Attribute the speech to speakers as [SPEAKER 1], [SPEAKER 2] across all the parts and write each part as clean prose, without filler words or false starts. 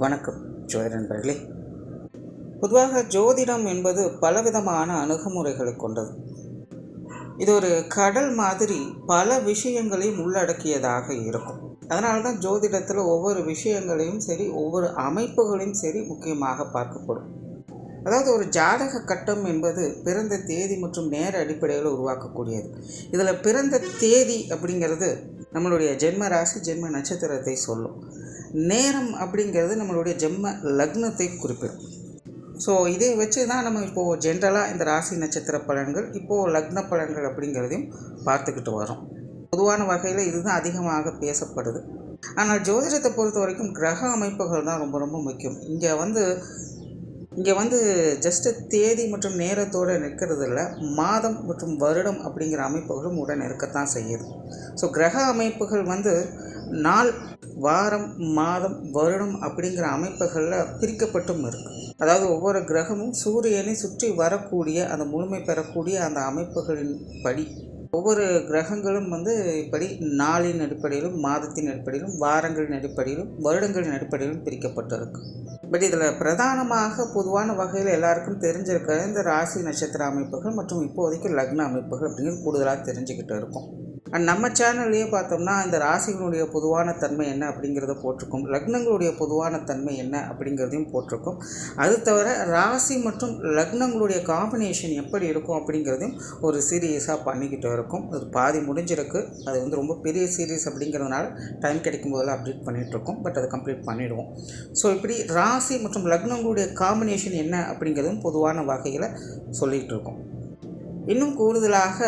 [SPEAKER 1] வணக்கம் ஜோதிட நண்பர்களே. பொதுவாக ஜோதிடம் என்பது பலவிதமான அணுகுமுறைகளை கொண்டது. இது ஒரு கடல் மாதிரி பல விஷயங்களையும் உள்ளடக்கியதாக இருக்கும். அதனால தான் ஜோதிடத்தில் ஒவ்வொரு விஷயங்களையும் சரி, ஒவ்வொரு அமைப்புகளையும் சரி முக்கியமாக பார்க்கப்படும். அதாவது ஒரு ஜாதக கட்டம் என்பது பிறந்த தேதி மற்றும் நேர அடிப்படையில் உருவாக்கக்கூடியது. இதில் பிறந்த தேதி அப்படிங்கிறது நம்மளுடைய ஜென்ம ராசி, ஜென்ம நட்சத்திரத்தை சொல்லும். நேரம் அப்படிங்கிறது நம்மளுடைய ஜென்ம லக்னத்தை குறிப்பிடும். ஸோ இதை வச்சு தான் நம்ம இப்போது ஜென்ரலாக இந்த ராசி நட்சத்திர பலன்கள், இப்போது லக்ன பலன்கள் அப்படிங்கிறதையும் பார்த்துக்கிட்டு வரோம். பொதுவான வகையில் இதுதான் அதிகமாக பேசப்படுது. ஆனால் ஜோதிடத்தை பொறுத்த வரைக்கும் கிரக அமைப்புகள் தான் ரொம்ப ரொம்ப முக்கியம். இங்கே வந்து ஜஸ்ட்டு தேதி மற்றும் நேரத்தோடு நிற்கிறது இல்லை, மாதம் மற்றும் வருடம் அப்படிங்கிற அமைப்புகளும் உடன் இருக்கத்தான் செய்யுது. ஸோ கிரக அமைப்புகள் நாள், வாரம், மாதம், வருடம் அப்படிங்கிற அமைப்புகளில் பிரிக்கப்பட்டும் இருக்குது. அதாவது ஒவ்வொரு கிரகமும் சூரியனை சுற்றி வரக்கூடிய அந்த முழுமை பெறக்கூடிய அந்த அமைப்புகளின் படி ஒவ்வொரு கிரகங்களும் இப்படி நாளின் அடிப்படையிலும், மாதத்தின் அடிப்படையிலும், வாரங்களின் அடிப்படையிலும், வருடங்களின் அடிப்படையிலும் பிரிக்கப்பட்டிருக்கு. பட் இதில் பிரதானமாக பொதுவான வகையில் எல்லாருக்கும் தெரிஞ்சிருக்கிற இந்த ராசி நட்சத்திர அமைப்புகள் மற்றும் இப்போதைக்கு லக்ன அமைப்புகள் அப்படிங்கிறது கூடுதலாக தெரிஞ்சுக்கிட்டு இருக்கும். அண்ட் நம்ம சேனல்லையே பார்த்தோம்னா இந்த ராசிகளுடைய பொதுவான தன்மை என்ன அப்படிங்கிறத போட்டிருக்கோம், லக்னங்களுடைய பொதுவான தன்மை என்ன அப்படிங்கிறதையும் போட்டிருக்கோம். அது தவிர ராசி மற்றும் லக்னங்களுடைய காம்பினேஷன் எப்படி இருக்கும் அப்படிங்கிறதையும் ஒரு சீரீஸாக பண்ணிக்கிட்டு இருக்கும். அது பாதி முடிஞ்சிருக்கு. அது ரொம்ப பெரிய சீரீஸ் அப்படிங்கிறதுனால டைம் கிடைக்கும் போதெல்லாம் அப்டேட் பண்ணிகிட்ருக்கோம். பட் அதை கம்ப்ளீட் பண்ணிவிடுவோம். ஸோ இப்படி ராசி மற்றும் லக்னங்களுடைய காம்பினேஷன் என்ன அப்படிங்கிறதும் பொதுவான வகையில் சொல்லிகிட்டு இருக்கோம். இன்னும் கூடுதலாக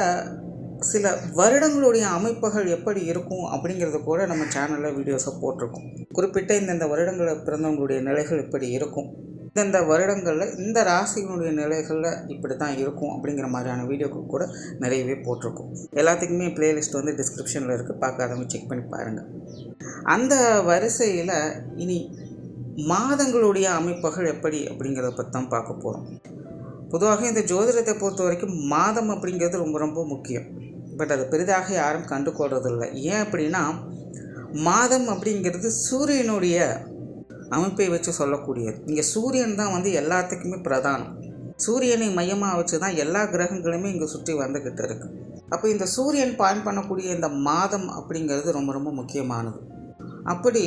[SPEAKER 1] சில வருடங்களுடைய அமைப்புகள் எப்படி இருக்கும் அப்படிங்கிறத கூட நம்ம சேனலில் வீடியோஸை போட்டிருக்கோம். குறிப்பிட்ட இந்தந்த வருடங்களில் பிறந்தவங்களுடைய நிலைகள் இப்படி இருக்கும், இந்தந்த வருடங்களில் இந்த ராசிகளுடைய நிலைகளில் இப்படி தான் இருக்கும் அப்படிங்கிற மாதிரியான வீடியோக்கள் கூட நிறையவே போட்டிருக்கோம். எல்லாத்துக்குமே பிளேலிஸ்ட் டிஸ்கிரிப்ஷனில் இருக்குது, பார்க்காதவங்க செக் பண்ணி பாருங்கள். அந்த வரிசையில் இனி மாதங்களுடைய அமைப்புகள் எப்படி அப்படிங்கிறத பற்றி தான் பார்க்க போகிறோம். பொதுவாக இந்த ஜோதிடத்தை பொறுத்த வரைக்கும் மாதம் அப்படிங்கிறது ரொம்ப ரொம்ப முக்கியம். பட் அது பெரிதாக யாரும் கண்டுகொள்றதில்லை. ஏன் அப்படின்னா, மாதம் அப்படிங்கிறது சூரியனுடைய அமைப்பை வச்சு சொல்லக்கூடியது. இங்கே சூரியன் தான் எல்லாத்துக்குமே பிரதானம். சூரியனை மையமாக வச்சு தான் எல்லா கிரகங்களுமே இங்கே சுற்றி வந்துக்கிட்டு இருக்குது. அப்போ இந்த சூரியன் பாயிண்ட் பண்ணக்கூடிய இந்த மாதம் அப்படிங்கிறது ரொம்ப ரொம்ப முக்கியமானது. அப்படி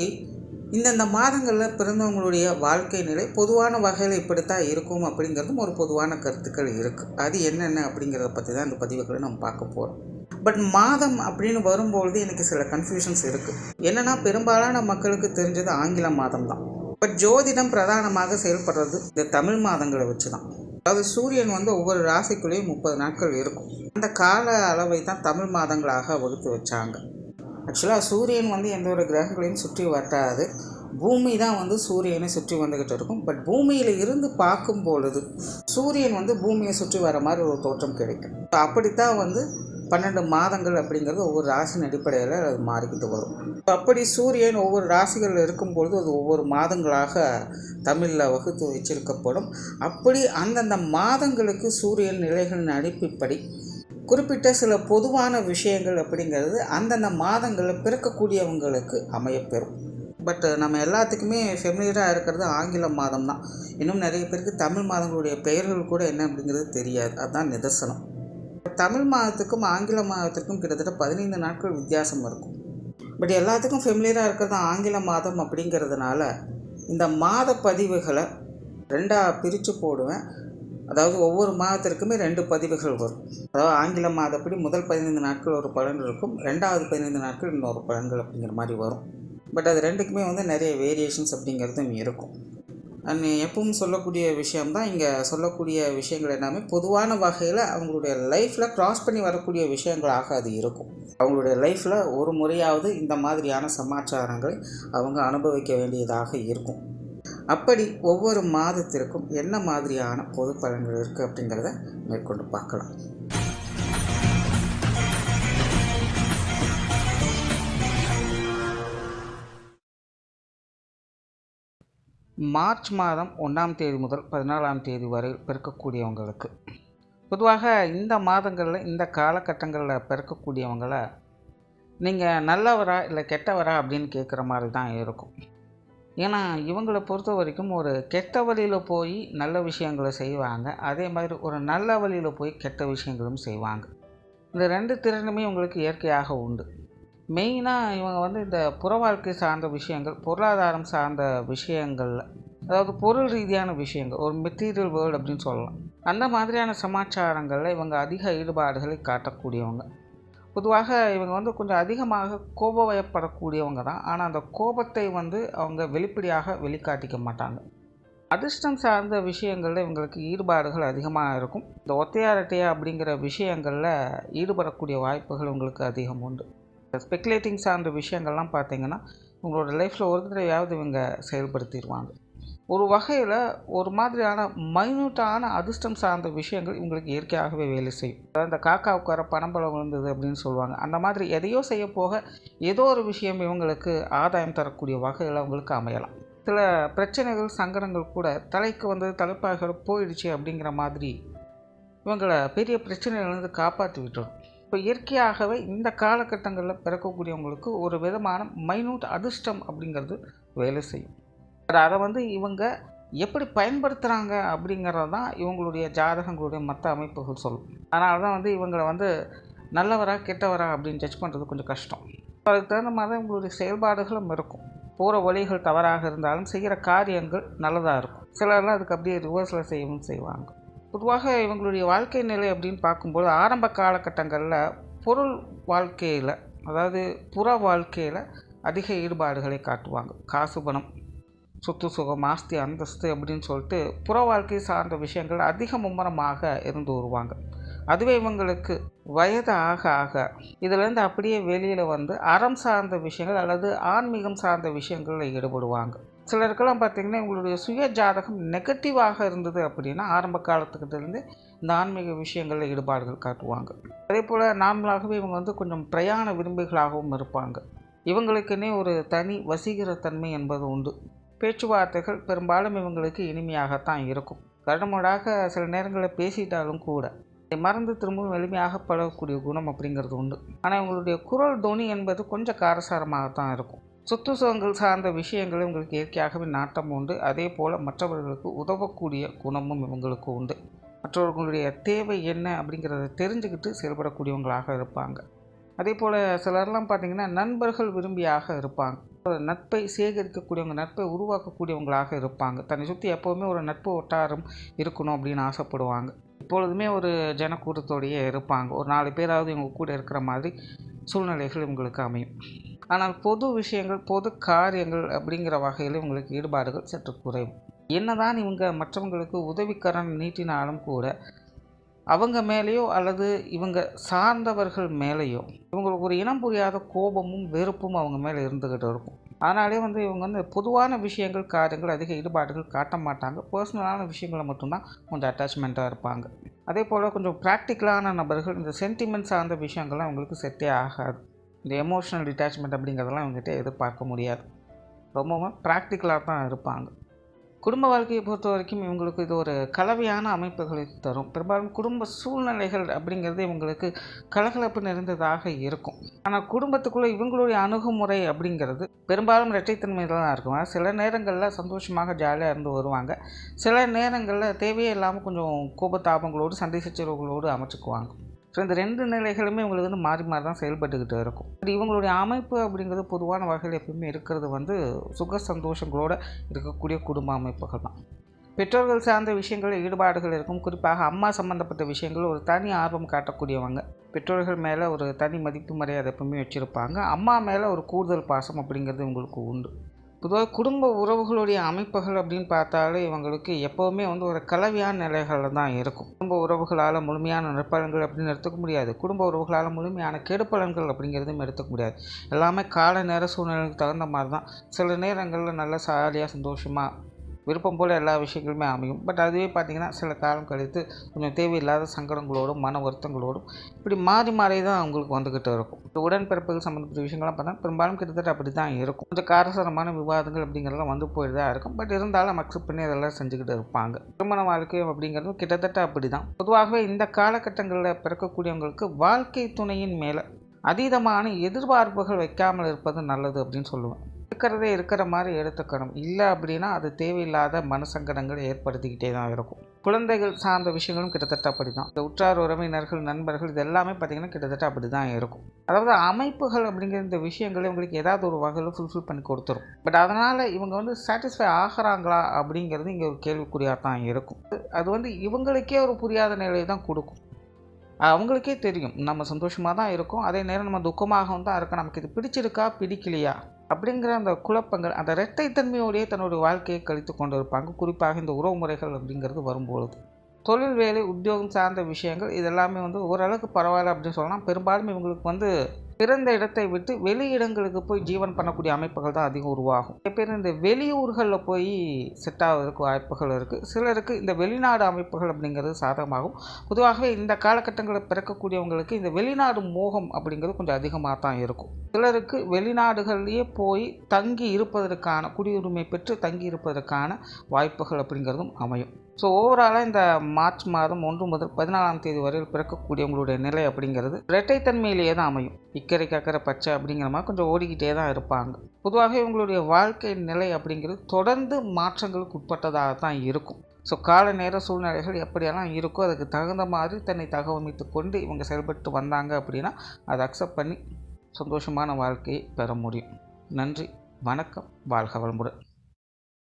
[SPEAKER 1] இந்தந்த மாதங்களில் பிறந்தவங்களுடைய வாழ்க்கை நிலை பொதுவான வகையில் இப்படித்தான் இருக்கும் அப்படிங்கிறதும் ஒரு பொதுவான கருத்துக்கள் இருக்குது. அது என்னென்ன அப்படிங்கிறத பற்றி தான் இந்த பதிவுகளை நம்ம பார்க்க போகிறோம். பட் மாதம் அப்படின்னு வரும்பொழுது எனக்கு சில கன்ஃபியூஷன்ஸ் இருக்குது. என்னென்னா, பெரும்பாலான மக்களுக்கு தெரிஞ்சது ஆங்கில மாதம் தான். பட் ஜோதிடம் பிரதானமாக செயல்படுறது இந்த தமிழ் மாதங்களை வச்சு தான். அதாவது சூரியன் ஒவ்வொரு ராசிக்குள்ளேயும் 30 நாட்கள் இருக்கும். அந்த கால அளவை தான் தமிழ் மாதங்களாக வகுத்து வச்சாங்க. ஆக்சுவலாக சூரியன் எந்த ஒரு கிரகங்களையும் சுற்றி வட்டாது, பூமி தான் சூரியனை சுற்றி வந்துக்கிட்டு இருக்கும். பட் பூமியில் இருந்து பார்க்கும் பொழுது சூரியன் பூமியை சுற்றி வர மாதிரி ஒரு தோற்றம் கிடைக்கும். அப்படித்தான் 12 மாதங்கள் அப்படிங்கிறது ஒவ்வொரு ராசியின் அடிப்படையில் அது மாறிக்கிட்டு வரும். அப்படி சூரியன் ஒவ்வொரு ராசிகளில் இருக்கும்பொழுது அது ஒவ்வொரு மாதங்களாக தமிழில் வகுத்து வச்சிருக்கப்படும். அப்படி அந்தந்த மாதங்களுக்கு சூரியன் நிலைகளின் அடிப்படை குறிப்பிட்ட சில பொதுவான விஷயங்கள் அப்படிங்கிறது அந்தந்த மாதங்களில் பிறக்கக்கூடியவங்களுக்கு அமையப்பெறும். பட் நம்ம எல்லாத்துக்குமே ஃபெமிலியராக இருக்கிறது ஆங்கில மாதம் தான். இன்னும் நிறைய பேருக்கு தமிழ் மாதங்களுடைய பெயர்கள் கூட என்ன அப்படிங்கிறது தெரியாது. அதுதான் நிதர்சனம். தமிழ் மாதத்துக்கும் ஆங்கில மாதத்துக்கும் கிட்டத்தட்ட 15 நாட்கள் வித்தியாசம் இருக்கும். பட் எல்லாத்துக்கும் ஃபெமிலியராக இருக்கிறது ஆங்கில மாதம் அப்படிங்கிறதுனால இந்த மாத பதிவுகளை 2ஆக பிரித்து போடுவேன். அதாவது ஒவ்வொரு மாதத்திற்குமே 2 பதிவுகள் வரும். அதாவது ஆங்கில மாதப்படி முதல் 15 நாட்கள் ஒரு பலன் இருக்கும், 2வது 15 நாட்கள் இன்னொரு பலன்கள் அப்படிங்கிற மாதிரி வரும். பட் அது ரெண்டுக்குமே நிறைய வேரியேஷன்ஸ் அப்படிங்கிறதும் இருக்கும். அண்ட் எப்பவும் சொல்லக்கூடிய விஷயம்தான் இங்கே சொல்லக்கூடிய விஷயங்கள் எல்லாமே பொதுவான வகையில் அவங்களுடைய லைஃப்பில் க்ராஸ் பண்ணி வரக்கூடிய விஷயங்களாக அது இருக்கும். அவங்களுடைய லைஃப்பில் ஒரு முறையாவது இந்த மாதிரியான சமாச்சாரங்களை அவங்க அனுபவிக்க வேண்டியதாக இருக்கும். அப்படி ஒவ்வொரு மாதத்திற்கும் என்ன மாதிரியான பொது பலன்கள் இருக்குது அப்படிங்கிறத மேற்கொண்டு பார்க்கலாம். மார்ச் மாதம் 1ஆம் தேதி முதல் 14ஆம் தேதி வரை பிறக்கக்கூடியவங்களுக்கு பொதுவாக இந்த மாதங்களில் இந்த காலகட்டங்களில் பிறக்கக்கூடியவங்களை நீங்கள் நல்லவரா இல்லை கெட்டவரா அப்படின்னு கேட்குற மாதிரி தான் இருக்கும். ஏன்னா இவங்கள பொறுத்த வரைக்கும் ஒரு கெட்ட வழியில் போய் நல்ல விஷயங்களை செய்வாங்க, அதே மாதிரி ஒரு நல்ல வழியில் போய் கெட்ட விஷயங்களும் செய்வாங்க. இந்த 2 திறனுமே உங்களுக்கு இயற்கையாக உண்டு. மெயினாக இவங்க இந்த புற வாழ்க்கை சார்ந்த விஷயங்கள், பொருளாதாரம் சார்ந்த விஷயங்களில், அதாவது பொருள் ரீதியான விஷயங்கள், ஒரு மெட்டீரியல் வேர்ல்டு அப்படின்னு சொல்லலாம். அந்த மாதிரியான சமாச்சாரங்களில் இவங்க அதிக ஈடுபாடுகளை காட்டக்கூடியவங்க. பொதுவாக இவங்க கொஞ்சம் அதிகமாக கோபவயப்படக்கூடியவங்க தான். ஆனால் அந்த கோபத்தை அவங்க வெளிப்படையாக வெளிக்காட்டிக்க மாட்டாங்க. அதிர்ஷ்டம் சார்ந்த விஷயங்களில் இவங்களுக்கு ஈடுபாடுகள் அதிகமாக இருக்கும். இந்த ஒத்தையாரட்டையா அப்படிங்கிற விஷயங்களில் ஈடுபடக்கூடிய வாய்ப்புகள் உங்களுக்கு அதிகம் உண்டு. ஸ்பெக்குலேட்டிங் சார்ந்த விஷயங்கள்லாம் பார்த்திங்கன்னா உங்களோட லைஃப்பில் ஒரு தடவையாவது இவங்க செயல்படுத்திடுவாங்க. ஒரு வகையில் ஒரு மாதிரியான மைன்யூட்டான அதிர்ஷ்டம் சார்ந்த விஷயங்கள் இவங்களுக்கு இயற்கையாகவே வேலை செய்யும். அதாவது இந்த காக்கா உட்கார பணம்பழம் விழுந்தது அப்படின்னு சொல்லுவாங்க. அந்த மாதிரி எதையோ செய்ய போக ஏதோ ஒரு விஷயம் இவங்களுக்கு ஆதாயம் தரக்கூடிய வகையில் அவங்களுக்கு அமையலாம். சில பிரச்சனைகள் சங்கடங்கள் கூட தலைக்கு தலைப்பாக போயிடுச்சு அப்படிங்கிற மாதிரி இவங்களை பெரிய பிரச்சனையிலேருந்து காப்பாற்றி விட்டுரும். இப்போ இயற்கையாகவே இந்த காலகட்டங்களில் பிறக்கக்கூடியவங்களுக்கு ஒரு விதமான மைன்யூட் அதிர்ஷ்டம் அப்படிங்கிறது வேலை செய்யும். அதை இவங்க எப்படி பயன்படுத்துகிறாங்க அப்படிங்கிறது தான் இவங்களுடைய ஜாதகங்களுடைய மற்ற அமைப்புகள் சொல்லும். அதனால தான் இவங்களை நல்லவரா கெட்டவரா அப்படின்னு ஜட்ஜ் பண்ணுறது கொஞ்சம் கஷ்டம். அதுக்கு தகுந்த மாதிரி தான் இவங்களுடைய செயல்பாடுகளும் இருக்கும். போகிற வழிகள் தவறாக இருந்தாலும் செய்கிற காரியங்கள் நல்லதாக இருக்கும். சிலர்லாம் அதுக்கு அப்படியே ரிவர்ஸில் செய்யவும் செய்வாங்க. பொதுவாக இவங்களுடைய வாழ்க்கை நிலை அப்படின்னு பார்க்கும்போது ஆரம்ப காலகட்டங்களில் பொருள் வாழ்க்கையில், அதாவது புற வாழ்க்கையில் அதிக ஈடுபாடுகளை காட்டுவாங்க. காசு பணம், சொத்து சுகம், ஆஸ்தி அந்தஸ்து அப்படின்னு சொல்லிட்டு புற வாழ்க்கை சார்ந்த விஷயங்கள் அதிக மும்முரமாக இருந்து வருவாங்க. அதுவே இவங்களுக்கு வயது ஆக ஆக இதிலேருந்து அப்படியே வெளியில் அறம் சார்ந்த விஷயங்கள் அல்லது ஆன்மீகம் சார்ந்த விஷயங்களில் ஈடுபடுவாங்க. சிலருக்கெல்லாம் பார்த்திங்கன்னா இவங்களுடைய சுய ஜாதகம் நெகட்டிவாக இருந்தது அப்படின்னா ஆரம்ப காலத்துக்கிட்டேருந்து இந்த ஆன்மீக விஷயங்களில் ஈடுபாடுகள் காட்டுவாங்க. அதே போல் நார்மலாகவே இவங்க கொஞ்சம் பிரயாண விரும்பிகளாகவும் இருப்பாங்க. இவங்களுக்குன்னே ஒரு தனி வசீகரத்தன்மை என்பது உண்டு. பேச்சுவார்த்தைகள் பெரும்பாலும் இவங்களுக்கு இனிமையாகத்தான் இருக்கும். கருடமூடாக சில நேரங்களில் பேசிட்டாலும் கூட மறந்து திரும்பவும் எளிமையாக பழகக்கூடிய குணம் அப்படிங்கிறது உண்டு. ஆனால் இவங்களுடைய குரல் தொனி என்பது கொஞ்சம் காரசாரமாகத்தான் இருக்கும். சொத்து சுகங்கள் சார்ந்த விஷயங்கள் இவங்களுக்கு இயற்கையாகவே நாட்டம் உண்டு. அதே போல் மற்றவர்களுக்கு உதவக்கூடிய குணமும் இவங்களுக்கு உண்டு. மற்றவர்களுடைய தேவை என்ன அப்படிங்கிறத தெரிஞ்சுக்கிட்டு செயல்படக்கூடியவங்களாக இருப்பாங்க. அதே போல் சிலர்லாம் பார்த்திங்கன்னா நண்பர்கள் விரும்பியாக இருப்பாங்க. ஒரு நட்பை சேகரிக்கக்கூடியவங்க, நட்பை உருவாக்கக்கூடியவங்களாக இருப்பாங்க. தன்னை சுற்றி எப்போவுமே ஒரு நட்பு வட்டாரம் இருக்கணும் அப்படின்னு ஆசைப்படுவாங்க. எப்பொழுதுமே ஒரு ஜனக்கூட்டத்தோடையே இருப்பாங்க. ஒரு 4 பேராவது இவங்க கூட இருக்கிற மாதிரி சூழ்நிலைகள் இவங்களுக்கு அமையும். ஆனால் பொது விஷயங்கள், பொது காரியங்கள் அப்படிங்கிற வகையில் இவங்களுக்கு ஈடுபாடுகள் சற்று குறைவு. என்னதான் இவங்க மற்றவங்களுக்கு உதவிக்கரம் நீட்டினாலும் கூட அவங்க மேலேயோ அல்லது இவங்க சார்ந்தவர்கள் மேலேயோ இவங்களுக்கு ஒரு இனம் புரியாத கோபமும் வெறுப்பும் அவங்க மேலே இருந்துக்கிட்டு இருக்கும். அதனாலே இவங்க பொதுவான விஷயங்கள், காரியங்கள் அதிக ஈடுபாடுகள் காட்ட மாட்டாங்க. பர்சனலான விஷயங்களை மட்டும்தான் கொஞ்சம் அட்டாச்மெண்ட்டாக இருப்பாங்க. அதே போல் கொஞ்சம் ப்ராக்டிக்கலான நபர்கள் இந்த சென்டிமெண்ட் சார்ந்த விஷயங்கள்லாம் அவங்களுக்கு செட்டே ஆகாது. இந்த எமோஷனல் டிட்டாச்மெண்ட் அப்படிங்கிறதெல்லாம் இவங்ககிட்ட எதிர்பார்க்க முடியாது. ரொம்பவும் ப்ராக்டிக்கலாக தான் இருப்பாங்க. குடும்ப வாழ்க்கையை பொறுத்த வரைக்கும் இவங்களுக்கு இது ஒரு கலவையான அமைப்புகளை தரும். பெரும்பாலும் குடும்ப சூழ்நிலைகள் அப்படிங்கிறது இவங்களுக்கு கலகலப்பு நிறைந்ததாக இருக்கும். ஆனால் குடும்பத்துக்குள்ளே இவங்களுடைய அணுகுமுறை அப்படிங்கிறது பெரும்பாலும் இரட்டைத்தன்மையில் தான் இருக்கும். சில நேரங்களில் சந்தோஷமாக ஜாலியாக இருந்து வருவாங்க. சில நேரங்களில் தேவையே இல்லாமல் கொஞ்சம் கோபத்தாபங்களோடு, சண்டை சச்சரவுகளோடு அமைச்சுக்குவாங்க. ஸோ இந்த 2 நிலைகளுமே இவங்களுக்கு மாறி மாறி தான் செயல்பட்டுக்கிட்டு இருக்கும். இவங்களுடைய அமைப்பு அப்படிங்கிறது பொதுவான வகையில் எப்பவுமே இருக்கிறது சுக சந்தோஷங்களோடு இருக்கக்கூடிய குடும்ப அமைப்புகள் தான். பெற்றோர்கள் சார்ந்த விஷயங்களில் ஈடுபாடுகள் இருக்கும். குறிப்பாக அம்மா சம்மந்தப்பட்ட விஷயங்கள் ஒரு தனி ஆர்வம் காட்டக்கூடியவங்க. பெற்றோர்கள் மேலே ஒரு தனி மதிப்பு மரியாதை எப்பவுமே வச்சுருப்பாங்க. அம்மா மேலே ஒரு கூடுதல் பாசம் அப்படிங்கிறது இவங்களுக்கு உண்டு. பொதுவாக குடும்ப உறவுகளுடைய அமைப்புகள் அப்படின்னு பார்த்தாலே இவங்களுக்கு எப்போவுமே ஒரு கலவையான நிலைகளில் தான் இருக்கும். குடும்ப உறவுகளால் முழுமையான நற்பலன்கள் அப்படின்னு எடுத்துக்க முடியாது. குடும்ப உறவுகளால் முழுமையான கெடுப்பலன்கள் அப்படிங்கிறதும் எடுத்துக்க முடியாது. எல்லாமே கால நேர சூழ்நிலைக்கு தகுந்த மாதிரி தான். சில நேரங்களில் நல்லா ஜாலியாக சந்தோஷமாக விருப்பம் போல் எல்லா விஷயங்களுமே அமையும். பட் அதுவே பார்த்திங்கன்னா சில காலம் கழித்து கொஞ்சம் தேவையில்லாத சங்கடங்களோடும் மன வருத்தங்களோடும் இப்படி மாறி மாறி தான் அவங்களுக்கு வந்துக்கிட்டு இருக்கும். இந்த உடன்பிறப்புகள் சம்மந்தப்பட்ட விஷயங்கள்லாம் பார்த்தா பெரும்பாலும் கிட்டத்தட்ட அப்படி தான் இருக்கும். கொஞ்சம் காரசாரமான விவாதங்கள் அப்படிங்கிறதெல்லாம் போயிட்டு தான் இருக்கும். பட் இருந்தாலும் அக்செப்ட் பண்ணி அதெல்லாம் செஞ்சுக்கிட்டு இருப்பாங்க. திருமண வாழ்க்கை அப்படிங்கிறது கிட்டத்தட்ட அப்படி தான். பொதுவாகவே இந்த காலகட்டங்களில் பிறக்கக்கூடியவங்களுக்கு வாழ்க்கை துணையின் மேலே அதீதமான எதிர்பார்ப்புகள் வைக்காமல் இருப்பது நல்லது அப்படின்னு சொல்லுவேன். இருக்கிறதே இருக்கிற மாதிரி எடுத்துக்கணும். இல்லை அப்படின்னா அது தேவையில்லாத மனசங்கடங்களை ஏற்படுத்திக்கிட்டே தான் இருக்கும். குழந்தைகள் சார்ந்த விஷயங்களும் கிட்டத்தட்ட அப்படி தான். இந்த உற்றார் உறவினர்கள், நண்பர்கள் இது எல்லாமே பார்த்திங்கன்னா கிட்டத்தட்ட அப்படி தான் இருக்கும். அதாவது அமைப்புகள் அப்படிங்கிற இந்த விஷயங்களை உங்களுக்கு ஏதாவது ஒரு வகையில் ஃபுல்ஃபில் பண்ணி கொடுத்துரும். பட் அதனால் இவங்க சாட்டிஸ்ஃபை ஆகிறாங்களா அப்படிங்கிறது இங்கே ஒரு கேள்விக்குறியாக தான் இருக்கும். அது இவங்களுக்கே ஒரு புரியாத நிலையை தான் கொடுக்கும். அவங்களுக்கே தெரியும் நம்ம சந்தோஷமாக தான் இருக்கோம், அதே நேரம் நம்ம துக்கமாகவும் தான் இருக்கோம், நமக்கு இது பிடிச்சிருக்கா பிடிக்கலையா அப்படிங்கிற அந்த குழப்பங்கள், அந்த இரட்டைத்தன்மையோடையே தன்னுடைய வாழ்க்கையை கழித்து கொண்டு இருப்பாங்க. குறிப்பாக இந்த உறவு முறைகள் அப்படிங்கிறது வரும்பொழுது தொழில், வேலை, உத்தியோகம் சார்ந்த விஷயங்கள் இதெல்லாமே ஓரளவுக்கு பரவாயில்ல அப்படின்னு சொல்லலாம். பெரும்பாலும் இவங்களுக்கு பிறந்த இடத்தை விட்டு வெளி இடங்களுக்கு போய் ஜீவன் பண்ணக்கூடிய அமைப்புகள் தான் அதிகம் உருவாகும். நிறைய பேர் இந்த வெளியூர்களில் போய் செட் ஆவதற்கு வாய்ப்புகள் இருக்குது. சிலருக்கு இந்த வெளிநாடு அமைப்புகள் அப்படிங்கிறது சாதகமாகும். பொதுவாகவே இந்த காலகட்டங்களில் பிறக்கக்கூடியவங்களுக்கு இந்த வெளிநாடு மோகம் அப்படிங்கிறது கொஞ்சம் அதிகமாக தான் இருக்கும். சிலருக்கு வெளிநாடுகளிலேயே போய் தங்கி இருப்பதற்கான, குடியுரிமை பெற்று தங்கி இருப்பதற்கான வாய்ப்புகள் அப்படிங்கிறதும் அமையும். ஸோ ஓவராலாக இந்த மார்ச் மாதம் 1 முதல் 14ஆம் தேதி வரையில் பிறக்கக்கூடியவங்களுடைய நிலை அப்படிங்கிறது இரட்டைத்தன்மையிலேயே தான் அமையும். இக்கரை கக்கரை பச்சை அப்படிங்கிற மாதிரி கொஞ்சம் ஓடிக்கிட்டே தான் இருப்பாங்க. பொதுவாக இவங்களுடைய வாழ்க்கை நிலை அப்படிங்கிறது தொடர்ந்து மாற்றங்களுக்கு உட்பட்டதாக தான் இருக்கும். ஸோ கால நேர சூழ்நிலைகள் எப்படியெல்லாம் இருக்கோ அதுக்கு தகுந்த மாதிரி தன்னை தகவமைத்து கொண்டு இவங்க செயல்பட்டு வந்தாங்க அப்படின்னா அதை அக்செப்ட் பண்ணி சந்தோஷமான வாழ்க்கையை பெற முடியும். நன்றி, வணக்கம், வாழ்க வளமுடன்.